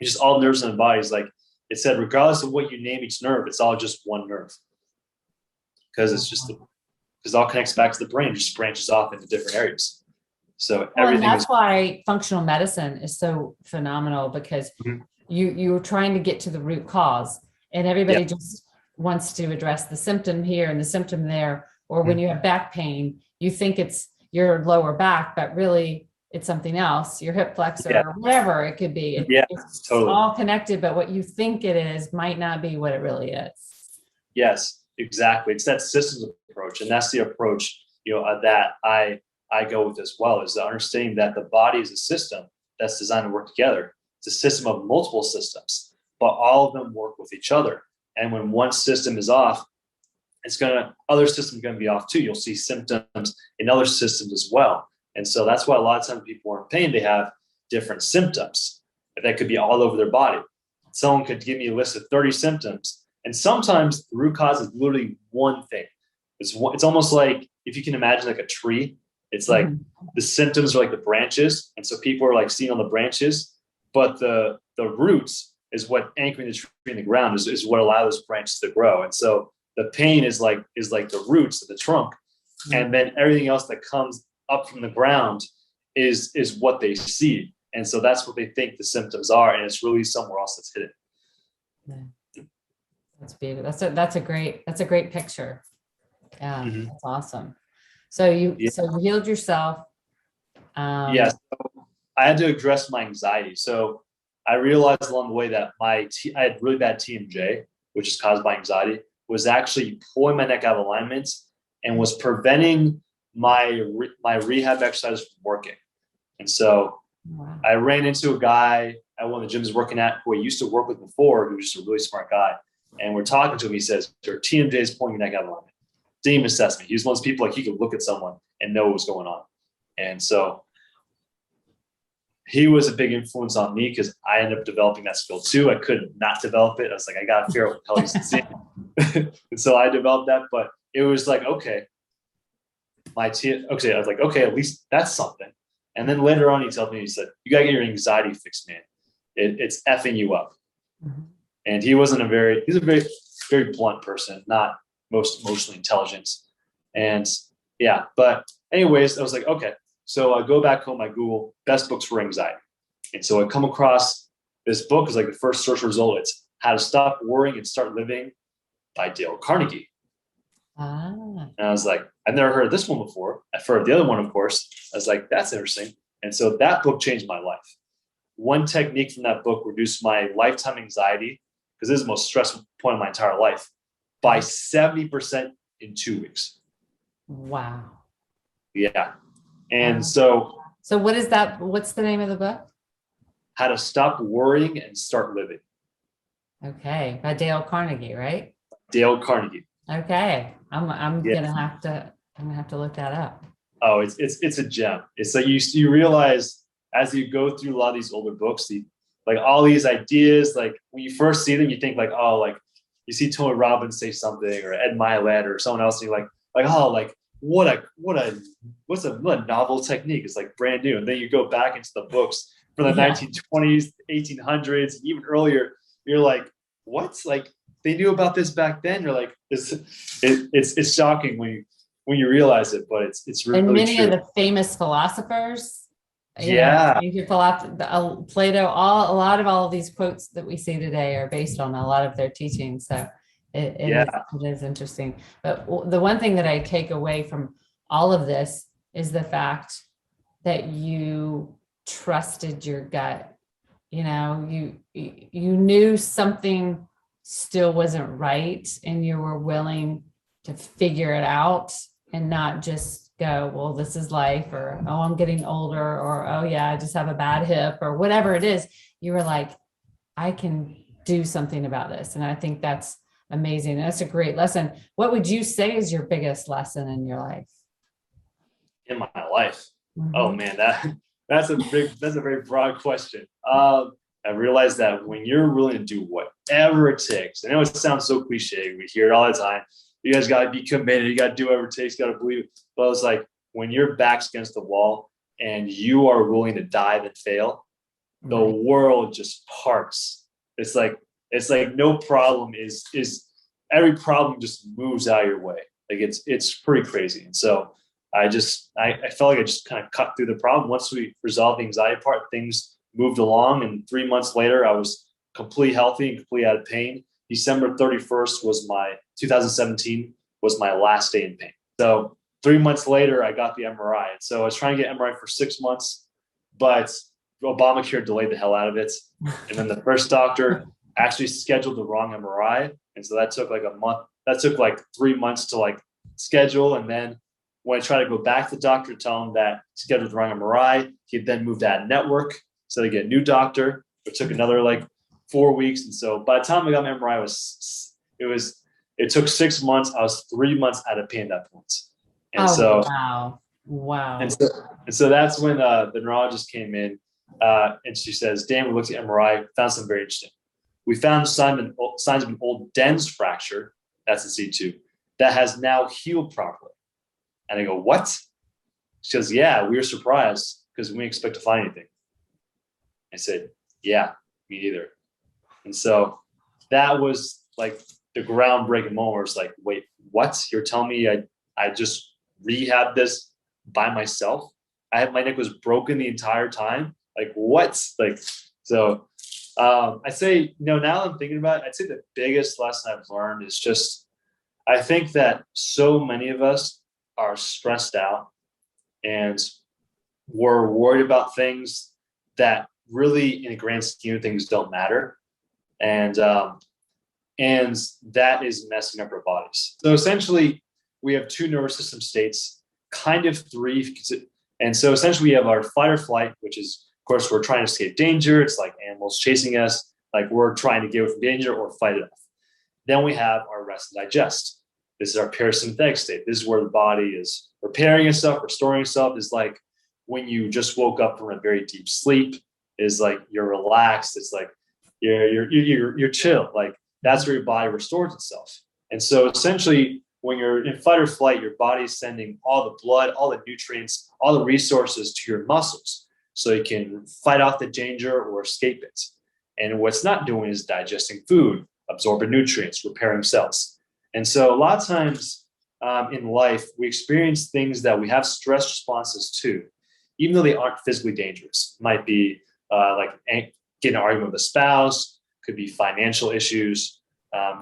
[SPEAKER 2] just all nerves in the body. He's like, it said, regardless of what you name each nerve, it's all just one nerve. Because because it all connects back to the brain, just branches off into different areas. So
[SPEAKER 1] and that's why functional medicine is so phenomenal, because you're trying to get to the root cause, and everybody just wants to address the symptom here and the symptom there. Or when you have back pain, you think it's your lower back, but really it's something else, your hip flexor or whatever it could be. It's totally all connected, but what you think it is might not be what it really is.
[SPEAKER 2] Yes, exactly. It's that systems approach. And that's the approach, that I go with as well, is the understanding that the body is a system that's designed to work together. It's a system of multiple systems, but all of them work with each other. And when one system is off, other systems are going to be off too. You'll see symptoms in other systems as well. And so that's why a lot of times people are in pain, they have different symptoms that could be all over their body. Someone could give me a list of 30 symptoms. And sometimes the root cause is literally one thing. It's almost like, if you can imagine like a tree, it's like the symptoms are like the branches. And so people are like seeing on the branches, but the roots is what anchoring the tree in the ground is what allows those branches to grow. And so the pain is like the roots of the trunk. And then everything else that comes up from the ground is what they see. And so that's what they think the symptoms are. And it's really somewhere else that's hidden.
[SPEAKER 1] Yeah. That's beautiful. That's a great picture. Yeah, That's awesome. So you healed yourself.
[SPEAKER 2] Yes. So I had to address my anxiety. So I realized along the way that I had really bad TMJ, which is caused by anxiety, was actually pulling my neck out of alignment and was preventing my rehab exercises from working. And so I ran into a guy at one of the gyms working at who I used to work with before, who was just a really smart guy. And we're talking to him. He says, your TMJ is pulling your neck out of alignment. Didn't even assess me. He was one of those people, like, he could look at someone and know what was going on. And so he was a big influence on me because I ended up developing that skill too. I couldn't not develop it. I was like, I got to figure out what the hell he's seeing. And so I developed that, but it was like, okay, I was like, okay, at least that's something. And then later on, he told me, he said, you got to get your anxiety fixed, man. It's effing you up. Mm-hmm. And he's a very, very blunt person, not most emotionally intelligent. And yeah, but anyways, I was like, okay. So I go back home, I Google best books for anxiety. And so I come across this book. Is like the first search result. It's How to Stop Worrying and Start Living by Dale Carnegie. And I was like, I've never heard of this one before. I've heard of the other one, of course. I was like, that's interesting. And so that book changed my life. One technique from that book reduced my lifetime anxiety, because this is the most stressful point of my entire life, by 70% in 2 weeks.
[SPEAKER 1] Wow.
[SPEAKER 2] Yeah. And so
[SPEAKER 1] what is that? What's the name of the book?
[SPEAKER 2] How to Stop Worrying and Start Living.
[SPEAKER 1] Okay. By Dale Carnegie, right?
[SPEAKER 2] Dale Carnegie.
[SPEAKER 1] Okay. I'm gonna have to look that up.
[SPEAKER 2] Oh, it's a gem. It's like you realize as you go through a lot of these older books, like all these ideas, like when you first see them, you think like, oh, like you see Tony Robbins say something, or Ed Milet or someone else, and you're like, oh, like what a novel technique. It's like brand new. And then you go back into the books from the 1920s, 1800s, even earlier. You're like, what's like they knew about this back then? You're like, it's shocking when you realize it, but it's really
[SPEAKER 1] and many
[SPEAKER 2] true.
[SPEAKER 1] of the famous philosophers, Plato, a lot of these quotes that we see today are based on a lot of their teachings. So it is interesting. But the one thing that I take away from all of this is the fact that you trusted your gut. You know, you knew something still wasn't right, and you were willing to figure it out and not just go, well, this is life, or, oh, I'm getting older, or, oh yeah, I just have a bad hip, or whatever it is. You were like, I can do something about this. And I think that's amazing. That's a great lesson. What would you say is your biggest lesson in your life?
[SPEAKER 2] In my life? Mm-hmm. Oh man, that's a very broad question. I realized that when you're willing to do whatever it takes, I know it sounds so cliche, we hear it all the time. You guys got to be committed. You got to do whatever it takes. You got to believe it. But it's like when your back's against the wall and you are willing to dive and fail, the world just parts. It's like no problem is every problem just moves out of your way. Like it's pretty crazy. And so I felt like I just kind of cut through the problem. Once we resolved the anxiety part, things moved along. And 3 months later, I was completely healthy and completely out of pain. December 31st 2017 was my last day in pain. So 3 months later, I got the MRI. And so I was trying to get MRI for 6 months, but Obamacare delayed the hell out of it. And then the first doctor actually scheduled the wrong MRI. And so that took like a month. That took like 3 months to like schedule. And then when I tried to go back to the doctor, tell him that he scheduled the wrong MRI, he'd then moved out of network. So they get a new doctor. It took another like 4 weeks. And so by the time I got my MRI, it took 6 months. I was 3 months out of pain at that point. And
[SPEAKER 1] wow.
[SPEAKER 2] And so that's when the neurologist came in, and she says, Dan, we looked at MRI, found something very interesting. We found signs of an old Dens fracture, that's the C2, that has now healed properly. And I go, what? She goes, yeah, we were surprised because we didn't expect to find anything. I said, yeah, me neither. And so that was like the groundbreaking moment where it's like, wait, what? You're telling me I just rehabbed this by myself? My neck was broken the entire time. Like what? Like, so I'd say, now that I'm thinking about it, I'd say the biggest lesson I've learned is just, I think that so many of us are stressed out and we're worried about things that really in the grand scheme of things don't matter. And that is messing up our bodies. So essentially we have two nervous system states, kind of three. And so essentially we have our fight or flight, which is, of course, we're trying to escape danger. It's like animals chasing us, like we're trying to get away from danger or fight it off. Then we have our rest and digest. This is our parasympathetic state. This is where the body is repairing itself, restoring itself. Is like when you just woke up from a very deep sleep, is like you're relaxed. It's like you're chill. Like that's where your body restores itself. And so essentially when you're in fight or flight, your body's sending all the blood, all the nutrients, all the resources to your muscles so you can fight off the danger or escape it. And what's not doing is digesting food, absorbing nutrients, repairing cells. And so a lot of times in life, we experience things that we have stress responses to, even though they aren't physically dangerous. It might be like getting an argument with a spouse, could be financial issues,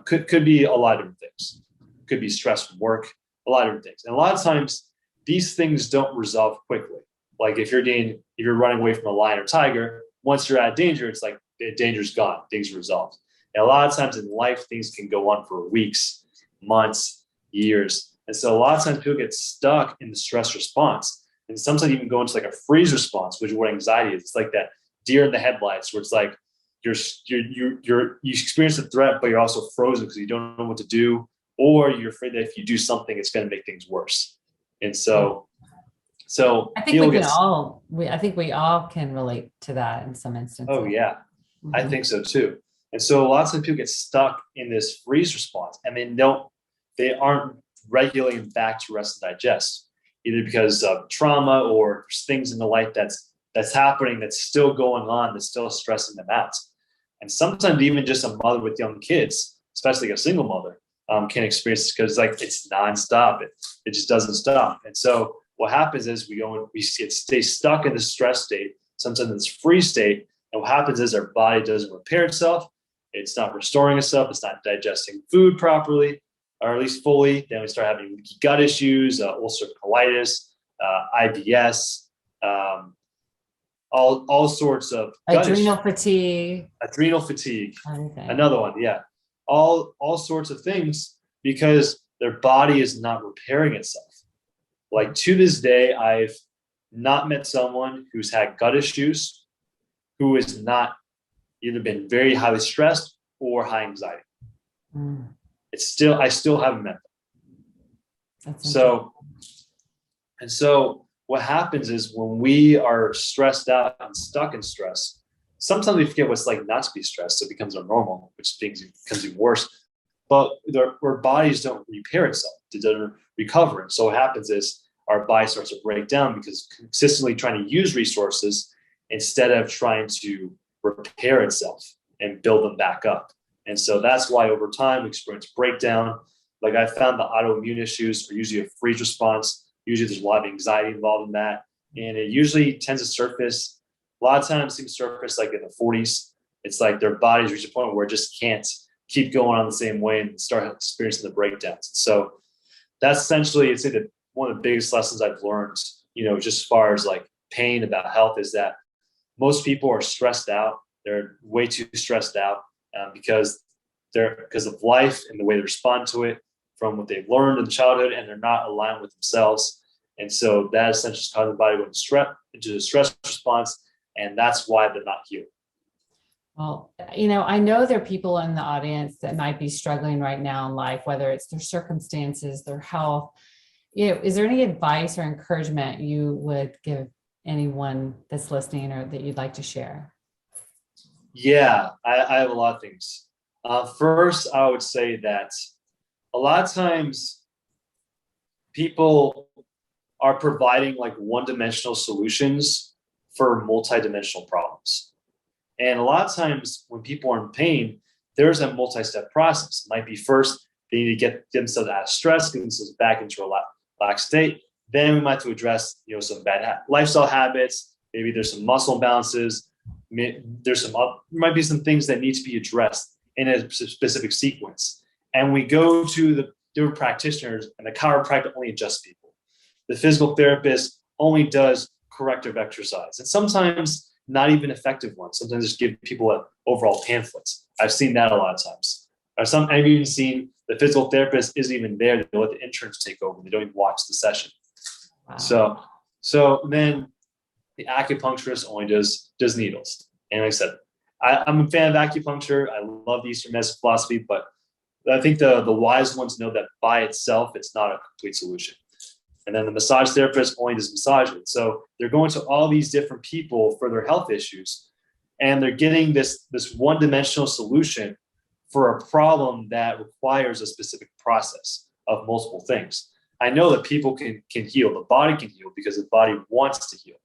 [SPEAKER 2] could be a lot of different things. Could be stress from work, a lot of different things. And a lot of times these things don't resolve quickly. Like if you're running away from a lion or tiger, once you're out of danger, it's like the danger's gone, things are resolved. And a lot of times in life, things can go on for weeks, months, years. And so a lot of times people get stuck in the stress response and sometimes even go into like a freeze response, which is what anxiety is. It's like that deer in the headlights where it's like you experience a threat, but you're also frozen because you don't know what to do, or you're afraid that if you do something, it's going to make things worse. And so
[SPEAKER 1] I think I think we all can relate to that in some instances.
[SPEAKER 2] Oh yeah, mm-hmm. I think so too. And so lots of people get stuck in this freeze response and they aren't regulating back to rest and digest, either because of trauma or things in the life that's happening, that's still going on, that's still stressing them out. And sometimes even just a mother with young kids, especially a single mother, can experience this because like it's nonstop. It just doesn't stop. And so what happens is we stay stuck in the stress state, sometimes in this freeze state. And what happens is our body doesn't repair itself. It's not restoring itself. It's not digesting food properly, or at least fully. Then we start having leaky gut issues, ulcerative colitis, IBS, all sorts of
[SPEAKER 1] adrenal fatigue.
[SPEAKER 2] Another one, yeah. All sorts of things because their body is not repairing itself. Like to this day, I've not met someone who's had gut issues who has not either been very highly stressed or high anxiety. I still haven't met them. So what happens is when we are stressed out and stuck in stress, sometimes we forget what's like not to be stressed. So it becomes our normal, which becomes even worse. But our bodies don't repair itself. It doesn't recover. And so what happens is our body starts to break down because consistently trying to use resources instead of trying to repair itself and build them back up. And so that's why over time we experience breakdown. Like I found the autoimmune issues are usually a freeze response. Usually there's a lot of anxiety involved in that. And it usually tends to surface, a lot of times things surface like in the 40s. It's like their bodies reach a point where it just can't keep going on the same way and start experiencing the breakdowns. So that's essentially, I'd say that one of the biggest lessons I've learned, just as far as like pain about health is that most people are stressed out. They're way too stressed out because of life and the way they respond to it from what they've learned in childhood, and they're not aligned with themselves. And so that essentially causes the body to go into the stress response, and that's why they're not healed.
[SPEAKER 1] Well, I know there are people in the audience that might be struggling right now in life, whether it's their circumstances, their health. Is there any advice or encouragement you would give anyone that's listening or that you'd like to share?
[SPEAKER 2] Yeah, I have a lot of things. First, I would say that a lot of times people are providing like one-dimensional solutions for multi-dimensional problems. And a lot of times when people are in pain, there's a multi-step process. It might be first, they need to get themselves out of stress, get themselves back into a relaxed state. Then we might have to address, some bad lifestyle habits. Maybe there's some muscle imbalances. There might be some things that need to be addressed in a specific sequence. And we go to the different practitioners, and the chiropractor only adjusts people. The physical therapist only does corrective exercise, and sometimes not even effective ones. Sometimes just give people overall pamphlets. I've seen that a lot of times. I've even seen the physical therapist isn't even there. They let the interns take over. They don't even watch the session. Wow. So then the acupuncturist only does needles. And like I said, I'm a fan of acupuncture. I love the Eastern medicine philosophy, but I think the wise ones know that by itself, it's not a complete solution. And then the massage therapist only does massaging. So they're going to all these different people for their health issues, and they're getting this one-dimensional solution for a problem that requires a specific process of multiple things. I know that people can heal. The body can heal because the body wants to heal.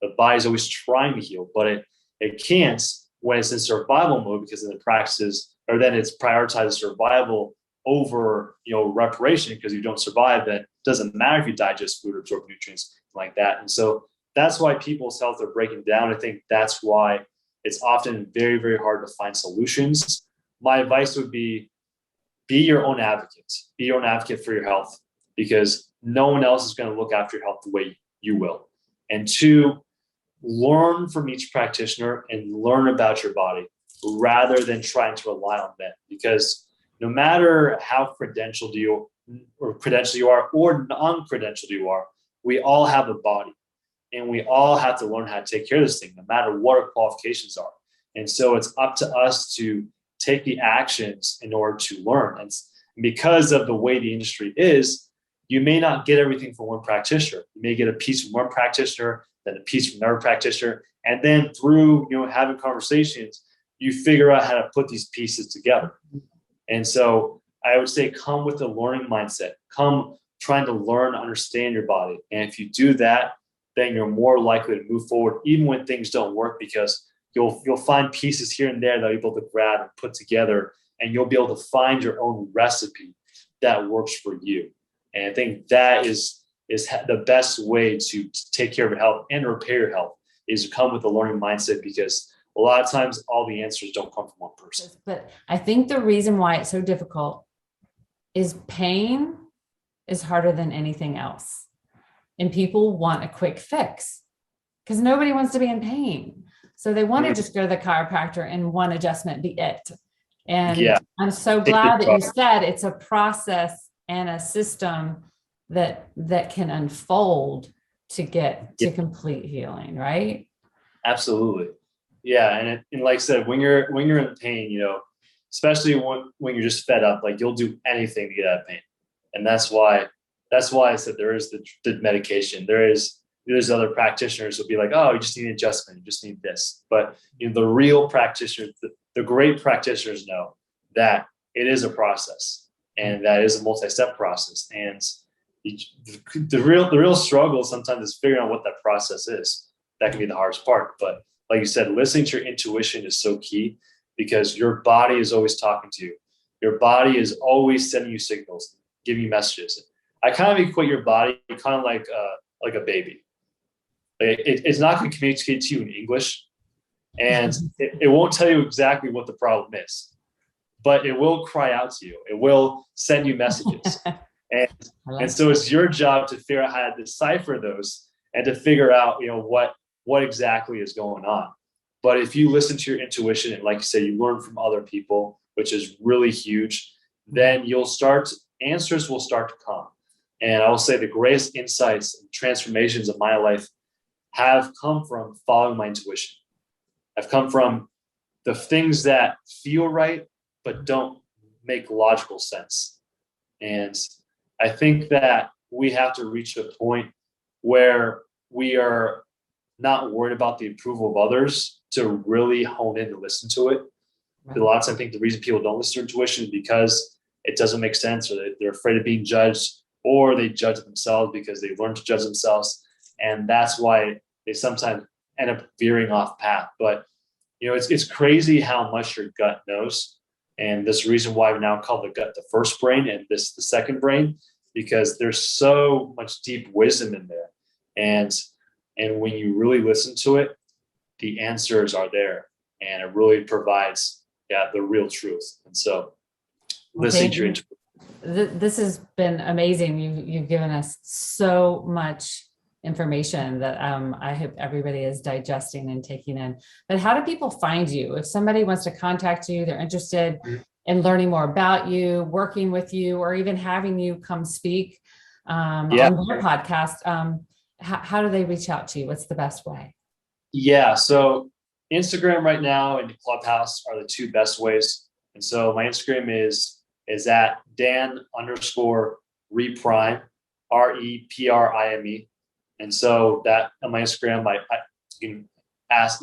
[SPEAKER 2] The body's always trying to heal, but it can't when it's in survival mode, because then it's prioritized survival over reparation. Because if you don't survive, then it doesn't matter if you digest food or absorb nutrients like that. And so that's why people's health are breaking down. I think that's why it's often very, very hard to find solutions. My advice would be your own advocate. Be your own advocate for your health, because no one else is going to look after your health the way you will. And two, learn from each practitioner and learn about your body rather than trying to rely on them. Because no matter how credentialed you are or non-credentialed you are, we all have a body, and we all have to learn how to take care of this thing, no matter what our qualifications are. And so it's up to us to take the actions in order to learn. And because of the way the industry is, you may not get everything from one practitioner. You may get a piece from one practitioner, then a piece from another practitioner. And then through having conversations, you figure out how to put these pieces together. And so I would say come with a learning mindset. Come trying to learn, understand your body. And if you do that, then you're more likely to move forward, even when things don't work, because you'll find pieces here and there that you're able to grab and put together, and you'll be able to find your own recipe that works for you. And I think that is the best way to take care of your health and repair your health, is to come with a learning mindset, because a lot of times all the answers don't come from one person.
[SPEAKER 1] But I think the reason why it's so difficult is pain is harder than anything else. And people want a quick fix because nobody wants to be in pain. So they want to just go to the chiropractor and one adjustment be it. And I'm so glad that you said it's a process and a system that can unfold to get to complete healing, right?
[SPEAKER 2] Absolutely. Yeah. And like I said, when you're in pain, especially when you're just fed up, like you'll do anything to get out of pain. And that's why I said there is the medication. There's other practitioners who'll be like, oh, you just need an adjustment. You just need this. But the real practitioners, the great practitioners know that it is a process, and that is a multi-step process. And the real struggle sometimes is figuring out what that process is. That can be the hardest part. But like you said, listening to your intuition is so key, because your body is always talking to you. Your body is always sending you signals, giving you messages. I kind of equate your body kind of like a baby. It's not going to communicate to you in English, and it won't tell you exactly what the problem is, but it will cry out to you. It will send you messages. And so it's your job to figure out how to decipher those and to figure out, what exactly is going on. But if you listen to your intuition, and like you say, you learn from other people, which is really huge, then answers will start to come. And I will say the greatest insights and transformations of my life have come from following my intuition. I've come from the things that feel right, but don't make logical sense. And I think that we have to reach a point where we are not worried about the approval of others to really hone in and listen to it. Right. A lot of times I think the reason people don't listen to intuition is because it doesn't make sense, or they're afraid of being judged, or they judge themselves because they learn to judge themselves. And that's why they sometimes end up veering off path. But, it's crazy how much your gut knows. And this reason why we now call the gut the first brain and this the second brain, because there's so much deep wisdom in there. And when you really listen to it, the answers are there, and it really provides the real truth. And so listening to your intuition.
[SPEAKER 1] This has been amazing. You've given us so much information that I hope everybody is digesting and taking in. But how do people find you? If somebody wants to contact you, they're interested in learning more about you, working with you, or even having you come speak on their podcast, how do they reach out to you? What's the best way?
[SPEAKER 2] Yeah, so Instagram right now and Clubhouse are the two best ways. And so my Instagram is at Dan_reprime, REPRIME. And so that on my Instagram, you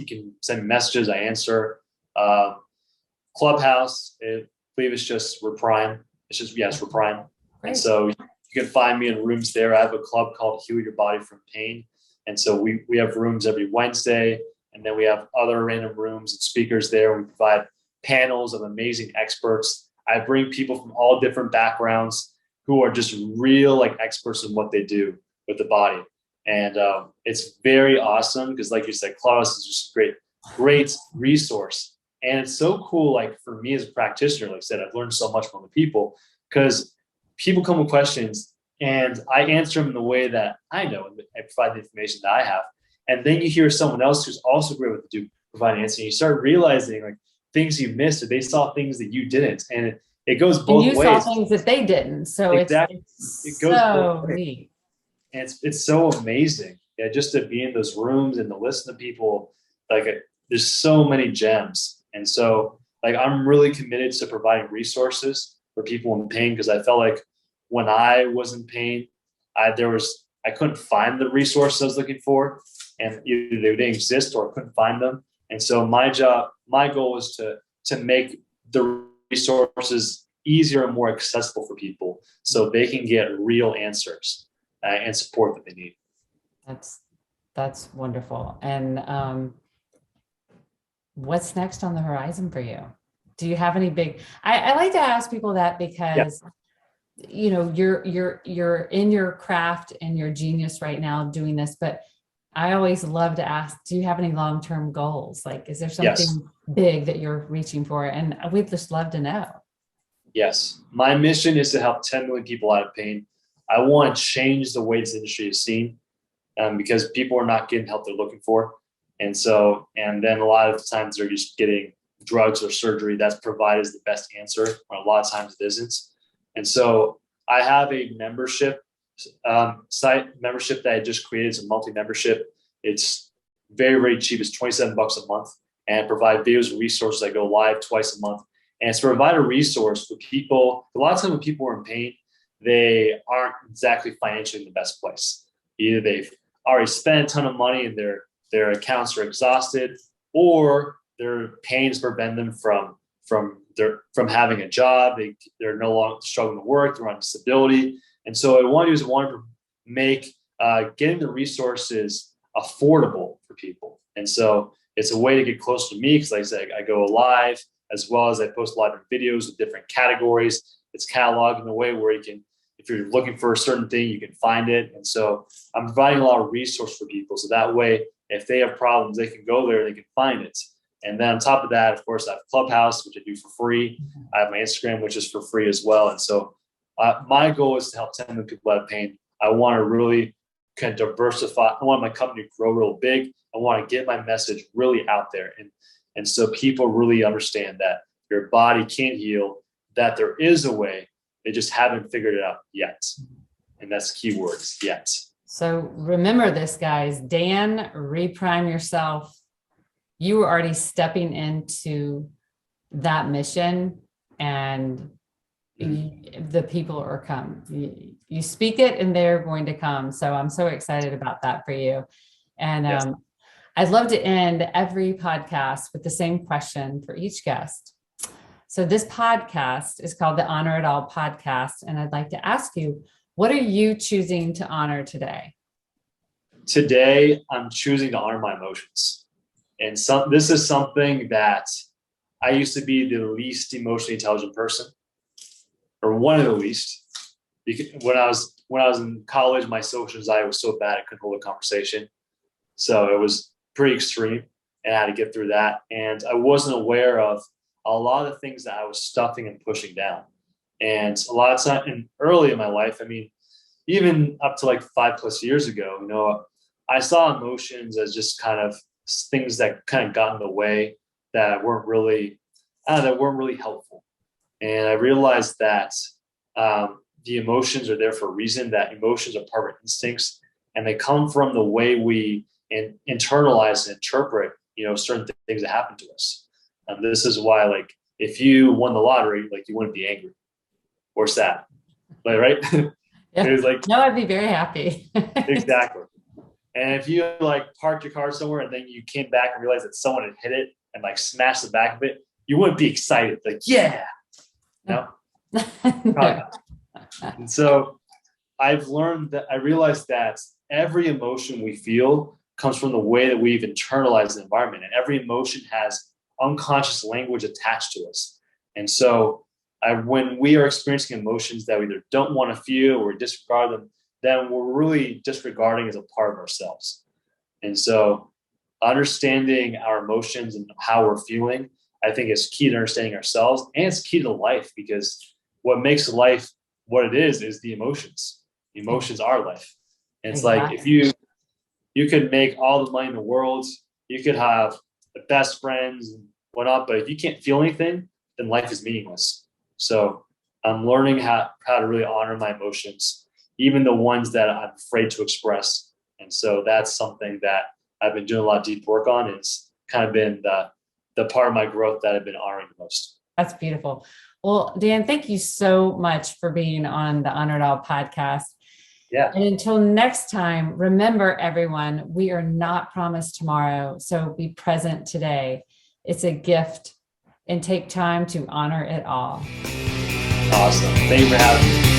[SPEAKER 2] can send me messages, I answer. Clubhouse, I believe it's just Reprime. It's Reprime.
[SPEAKER 1] Great.
[SPEAKER 2] And so you can find me in rooms there. I have a club called Heal Your Body from Pain. And so we have rooms every Wednesday, and then we have other random rooms and speakers there. We provide panels of amazing experts. I bring people from all different backgrounds who are just real experts in what they do with the body. And it's very awesome because, like you said, Clubhouse is just a great resource. And it's so cool, for me as a practitioner, like I said, I've learned so much from the people because people come with questions and I answer them in the way that I know and I provide the information that I have. And then you hear someone else who's also great with the provide an answer. And you start realizing things you missed, or they saw things that you didn't. And it goes both ways.
[SPEAKER 1] And you saw things that they didn't. So
[SPEAKER 2] exactly.
[SPEAKER 1] It goes so neat.
[SPEAKER 2] And it's so amazing, just to be in those rooms and to listen to people. There's so many gems, and so I'm really committed to providing resources for people in pain, because I felt like when I was in pain, I couldn't find the resources I was looking for, and either they didn't exist or I couldn't find them. And so my goal is to make the resources easier and more accessible for people, so they can get real answers and support that they need.
[SPEAKER 1] That's wonderful. And what's next on the horizon for you? Do you have any big? I like to ask people that because you're in your craft and your genius right now doing this, but I always love to ask, do you have any long-term goals? Is there something big that you're reaching for? And we'd just love to know.
[SPEAKER 2] Yes. My mission is to help 10 million people out of pain. I want to change the way this industry is seen, because people are not getting help they're looking for. And then a lot of times they're just getting drugs or surgery that's provided as the best answer, or a lot of times it isn't. And so I have a membership site membership that I just created. It's a monthly membership. It's very, very cheap. It's $27 a month, and provide videos and resources that go live twice a month. And it's to provide a resource for people. A lot of times when people are in pain, they aren't exactly financially in the best place. Either they've already spent a ton of money and their accounts are exhausted, or their pains prevent them from having a job. They're no longer struggling to work. They're on disability. And so I want to make getting the resources affordable for people. And so it's a way to get closer to me, because like I said, I go live, as well as I post live videos with different categories. It's cataloged in a way where you can, if you're looking for a certain thing, you can find it. And so I'm providing a lot of resource for people. So that way, if they have problems, they can go there, they can find it. And then on top of that, of course, I have Clubhouse, which I do for free. I have my Instagram, which is for free as well. And so my goal is to help 10 million people out of pain. I want to really kind of diversify. I want my company to grow real big. I want to get my message really out there. And so people really understand that your body can heal, that there is a way. They just haven't figured it out yet. And that's keywords, yet.
[SPEAKER 1] So remember this, guys. Dan, Reprime Yourself. You were already stepping into that mission, and the people are come. You speak it and they're going to come. So I'm so excited about that for you. And
[SPEAKER 2] yes.
[SPEAKER 1] I'd love to end every podcast with the same question for each guest. So this podcast is called the Honor It All podcast. And I'd like to ask you, what are you choosing to honor today?
[SPEAKER 2] Today, I'm choosing to honor my emotions. And this is something that I used to be the least emotionally intelligent person, or one of the least. Because when I was in college, my social anxiety was so bad I couldn't hold a conversation. So it was pretty extreme, and I had to get through that. And I wasn't aware of a lot of the things that I was stuffing and pushing down. And a lot of time, and early in my life, I mean, even up to like 5+ years ago, you know, I saw emotions as just kind of things that kind of got in the way, that weren't really helpful. And I realized that the emotions are there for a reason, that emotions are part of our instincts, and they come from the way we internalize and interpret, you know, certain things that happen to us. And this is why, like, if you won the lottery, like, you wouldn't be angry or sad, like, right?
[SPEAKER 1] Yeah.
[SPEAKER 2] It was like,
[SPEAKER 1] no, I'd be very happy.
[SPEAKER 2] exactly. And if you like parked your car somewhere and then you came back and realized that someone had hit it and like smashed the back of it, you wouldn't be excited. Like, yeah, no.
[SPEAKER 1] No.
[SPEAKER 2] And so I realized that every emotion we feel comes from the way that we've internalized the environment, and every emotion has unconscious language attached to us. And so when we are experiencing emotions that we either don't want to feel or disregard them, then we're really disregarding as a part of ourselves. And so understanding our emotions and how we're feeling, I think, is key to understanding ourselves, and it's key to life, because what makes life what it is the emotions. The emotions are life. And it's
[SPEAKER 1] Exactly.
[SPEAKER 2] like, if you could make all the money in the world, you could have the best friends and whatnot, but if you can't feel anything, then life is meaningless. So I'm learning how to really honor my emotions, even the ones that I'm afraid to express. And so that's something that I've been doing a lot of deep work on. It's kind of been the part of my growth that I've been honoring the most.
[SPEAKER 1] That's beautiful. Well, Dan, thank you so much for being on the Honor It All podcast.
[SPEAKER 2] Yeah.
[SPEAKER 1] And until next time, remember, everyone, we are not promised tomorrow. So be present today. It's a gift, and take time to honor it all.
[SPEAKER 2] Awesome. Thank you for having me.